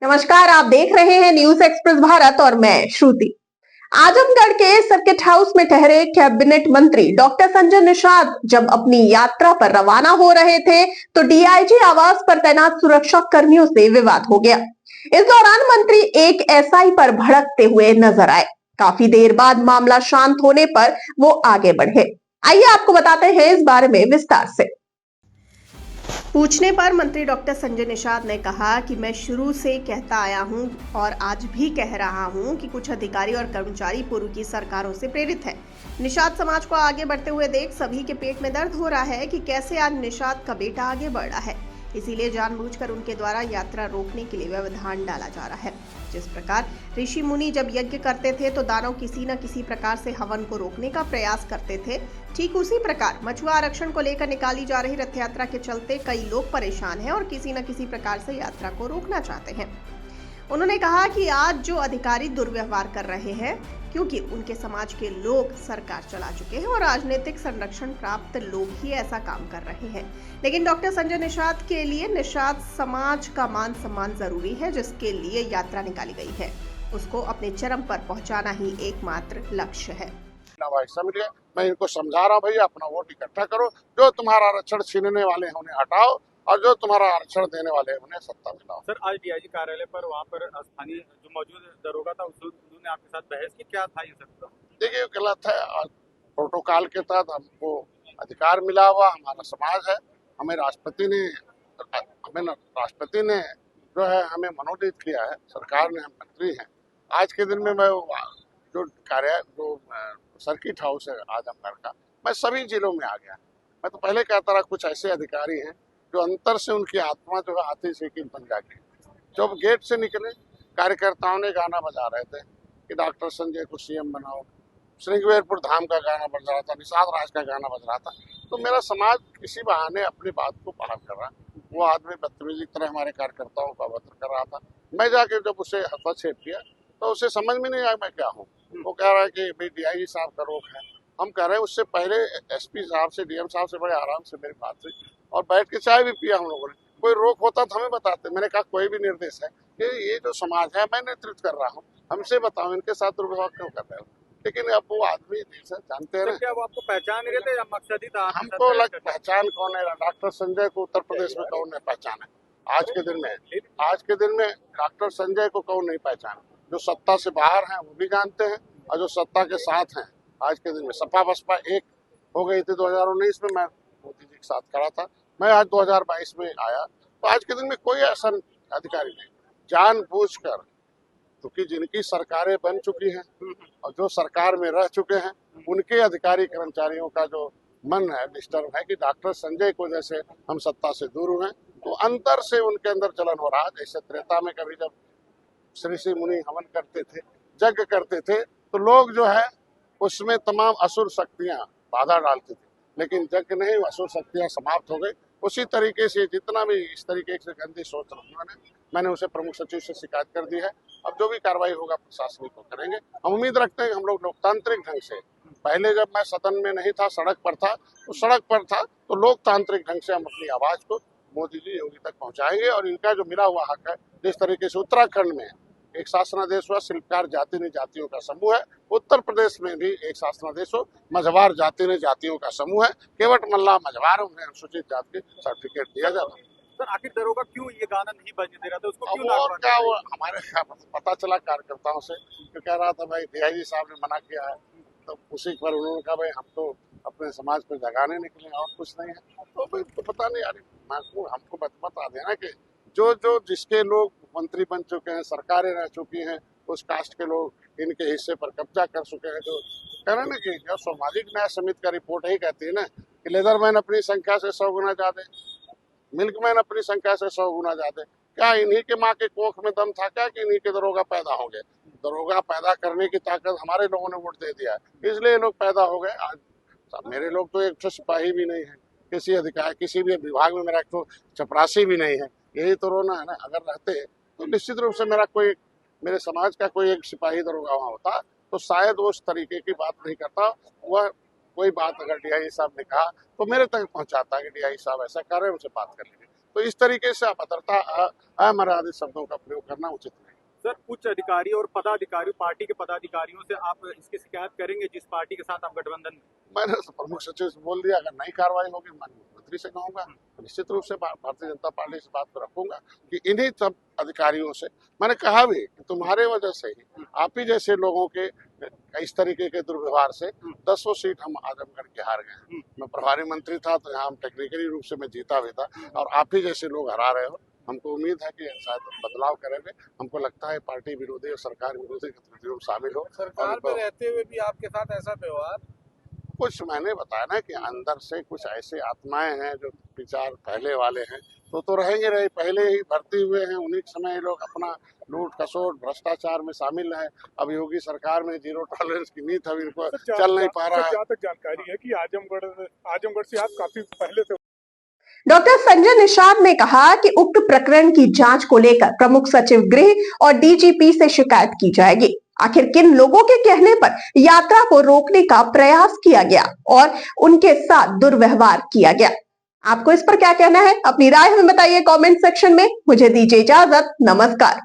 नमस्कार, आप देख रहे हैं न्यूज एक्सप्रेस भारत और मैं श्रुति। आजमगढ़ के सर्किट हाउस में ठहरे कैबिनेट मंत्री डॉक्टर संजय निषाद जब अपनी यात्रा पर रवाना हो रहे थे तो डीआईजी आवास पर तैनात सुरक्षा कर्मियों से विवाद हो गया। इस दौरान मंत्री एक एसआई पर भड़कते हुए नजर आए। काफी देर बाद मामला शांत होने पर वो आगे बढ़े। आइए आपको बताते हैं इस बारे में विस्तार से। पूछने पर मंत्री डॉक्टर संजय निषाद ने कहा कि मैं शुरू से कहता आया हूं और आज भी कह रहा हूं कि कुछ अधिकारी और कर्मचारी पूर्व की सरकारों से प्रेरित हैं। निषाद समाज को आगे बढ़ते हुए देख सभी के पेट में दर्द हो रहा है कि कैसे आज निषाद का बेटा आगे बढ़ रहा है, इसीलिए जानबूझकर उनके द्वारा यात्रा रोकने के लिए व्यवधान डाला जा रहा है। जिस प्रकार ऋषि मुनि जब यज्ञ करते थे तो दानव किसी न किसी प्रकार से हवन को रोकने का प्रयास करते थे, ठीक उसी प्रकार मछुआ आरक्षण को लेकर निकाली जा रही रथ यात्रा के चलते कई लोग परेशान हैं और किसी न किसी प्रकार से यात्रा को रोकना चाहते हैं। उन्होंने कहा कि आज जो अधिकारी दुर्व्यवहार कर रहे हैं क्योंकि उनके समाज के लोग सरकार चला चुके हैं और राजनीतिक संरक्षण प्राप्त लोग ही ऐसा काम कर रहे हैं। लेकिन डॉक्टर संजय निषाद के लिए निषाद समाज का मान सम्मान जरूरी है, जिसके लिए यात्रा निकाली गई है। उसको अपने चरम पर पहुंचाना ही एकमात्र लक्ष्य है। समझिए, मैं इनको समझा रहा हूँ, भैया अपना वोट इकट्ठा करो, जो तुम्हारा आरक्षण छीनने वाले हैं उन्हें हटाओ और जो तुम्हारा आरक्षण देने वाले हैं उन्हें सत्ता दिलाओ। सर, आज डीआईजी कार्यालय पर वहाँ पर स्थानीय जो मौजूद दरोगा था उन्होंने आपके साथ बहस की, क्या था ये सब? देखिए, गलत है। प्रोटोकॉल के तहत हमको अधिकार मिला हुआ, हमारा समाज है, हमें राष्ट्रपति ने जो है हमें मनोनीत किया है, सरकार ने, हम मंत्री हैं। आज के दिन में मैं जो सर्किट हाउस है आजमगढ़ का, मैं सभी जिलों में आ गया। मैं तो पहले कहता रहा, कुछ ऐसे अधिकारी हैं जो अंतर से उनकी आत्मा जो है आती से बन जाती। जब गेट से निकले, कार्यकर्ताओं ने गाना बजा रहे थे कि डॉक्टर संजय को सीएम बनाओ, श्रृंगवेरपुर धाम का गाना बज रहा था, निषाद राज का गाना बज रहा था। तो मेरा समाज किसी बहाने अपनी बात को बाहर कर रहा। वो आदमी बदतमीजी की तरह हमारे कार्यकर्ताओं का अभद्र कर रहा था। मैं जाके जब उसे हस्तक्षेप किया तो उसे समझ में नहीं आया मैं क्या हूँ। वो कह रहा है कि भाई डीआईजी साहब का रोक है। हम कह रहे हैं उससे पहले एसपी साहब से, डीएम साहब से बड़े आराम से मेरी बात हुई और बैठ के चाय भी पिया हम लोगों ने। कोई रोक होता तो हमें बताते। मैंने कहा कोई भी निर्देश है कि ये जो समाज है मैं नेतृत्व कर रहा हूँ, हमसे बताओ इनके साथ दुर्व्यवहार क्यों कर रहे हो। लेकिन अब वो आदमी जानते हैं, क्या वो आपको पहचान नहीं रहे थे? मकसद ही था हमको लग पहचान कौन है? डॉक्टर संजय को उत्तर प्रदेश में कौन नहीं पहचाना? आज के दिन में डॉक्टर संजय को कौन नहीं पहचाना? जो सत्ता से बाहर हैं वो भी जानते हैं और जो सत्ता के साथ हैं। आज के दिन में सपा बसपा एक हो गई थी 2019 में, मैं मोदी जी के साथ खड़ा था। मैं आज 2022 में आया तो आज के दिन में कोई ऐसा अधिकारी नहीं जानबूझकर, क्योंकि जिनकी सरकारें बन चुकी हैं और जो सरकार में रह चुके हैं उनके अधिकारी कर्मचारियों का जो मन है डिस्टर्ब है कि डॉक्टर संजय को जैसे हम सत्ता से दूर हुए, तो अंतर से उनके अंदर जलन हो रहा है। जैसे त्रेता में कभी जब ऋषि मुनि हवन करते थे, यज्ञ करते थे, तो लोग जो है उसमें तमाम असुर शक्तियां बाधा डालती थी, लेकिन यज्ञ नहीं, असुर शक्तियां समाप्त हो गई। उसी तरीके से जितना भी इस तरीके से गंदी सोच रखने, मैंने उसे प्रमुख सचिव से शिकायत कर दी है। अब जो भी कार्रवाई होगा प्रशासनिक को करेंगे। हम उम्मीद रखते हैं कि हम लोग लोकतांत्रिक ढंग से, पहले जब मैं सदन में नहीं था, सड़क पर था, तो लोकतांत्रिक ढंग से हम अपनी आवाज को मोदी जी, योगी तक पहुंचाएंगे और इनका जो मिला हुआ हक है, जिस तरीके से उत्तराखंड में एक शासनादेश हुआ, शिल्पकार जाति ने जातियों का समूह है, उत्तर प्रदेश में भी एक शासनादेश हो, मझवार जाति ने जातियों का समूह है, केवट मल्ला मझवार, उन्हें अनुसूचित जाति के सर्टिफिकेट दिया जाता है। सर, आखिर दरोगा क्यों ये गाना नहीं बजने दे रहा था? उसको क्यों और क्या वो हमारे पता चला कार्यकर्ताओं से, जो कह रहा था भाई डीआईजी साहब ने मना किया है, तो उसी पर उन्होंने कहा भाई हम तो अपने समाज को जगाने निकले और कुछ नहीं है। तो भाई तो पता नहीं यार, हमको बता देना कि जो जिसके लोग मंत्री बन चुके हैं, सरकारें रह चुकी हैं, उस कास्ट के लोग इनके हिस्से पर कब्जा कर चुके हैं। जो कह रहे ना कि जो सामाजिक न्याय समिति का रिपोर्ट यही कहती है ना कि लेदरमैन अपनी संख्या से 100 गुना ज्यादा, मिल्कमैन अपनी संख्या से 100 गुना ज्यादा। क्या इन्हीं के माँ के कोख में दम था क्या कि इन्हीं के दरोगा पैदा हो गए? दरोगा पैदा करने की ताकत हमारे लोगों ने वोट दे दिया है, इसलिए लोग पैदा हो गए। आज मेरे लोग तो एक सिपाही भी नहीं है, किसी अधिकारी, किसी भी विभाग में मेरा एक तो चपरासी भी नहीं है। यही तो रोना है ना। अगर रहते तो निश्चित रूप से मेरे समाज का कोई एक सिपाही दरोगा वहाँ होता तो शायद वो उस तरीके की बात नहीं करता। वह कोई बात अगर डीआई साहब ने कहा तो मेरे तक पहुंचाता है कि डीआई साहब ऐसा कर रहे हैं, उनसे बात कर लीजिए। तो इस तरीके से अभद्रता, अमर्यादित शब्दों का प्रयोग करना उचित नहीं। सर, उच्च अधिकारी और पदाधिकारी, पार्टी के पदाधिकारियों से आप इसकी शिकायत करेंगे जिस पार्टी के साथ आप गठबंधन में? मैंने प्रमुख सचिव से बोल दिया, अगर नई कार्रवाई होगी माननीय मुख्यमंत्री से कहूंगा, तो निश्चित रूप से भारतीय जनता पार्टी से बात को रखूंगा कि इन्हीं सब अधिकारियों से मैंने कहा भी कि तुम्हारे वजह से ही, आप ही जैसे लोगों के इस तरीके के दुर्व्यवहार से 10 सीट हम आजमगढ़ के हार गए। मैं प्रभारी मंत्री था तो यहाँ हम टेक्निकली रूप से मैं जीता भी था, और आप ही जैसे लोग हरा रहे हो। हमको उम्मीद है कि शायद बदलाव करेंगे। हमको लगता है पार्टी विरोधी और सरकार विरोधी गतिविधियों में शामिल हो। सरकार में रहते हुए भी आपके साथ ऐसा व्यवहार? कुछ मैंने बताया ना कि अंदर से कुछ ऐसे आत्माएं हैं जो विचार पहले वाले हैं, तो रहेंगे रहे, पहले ही भर्ती हुए हैं, उन्हीं समय ये लोग अपना लूट खसोट भ्रष्टाचार में शामिल है। अब योगी सरकार में जीरो टॉलरेंस की नीति अभी इनको चल नहीं पा रहा है। जहाँ तक जानकारी है कि आजमगढ़ से आप काफी पहले से। डॉक्टर संजय निषाद ने कहा कि उक्त प्रकरण की जांच को लेकर प्रमुख सचिव गृह और डीजीपी से शिकायत की जाएगी। आखिर किन लोगों के कहने पर यात्रा को रोकने का प्रयास किया गया और उनके साथ दुर्व्यवहार किया गया? आपको इस पर क्या कहना है? अपनी राय हमें बताइए कमेंट सेक्शन में। मुझे दीजिए इजाजत। नमस्कार।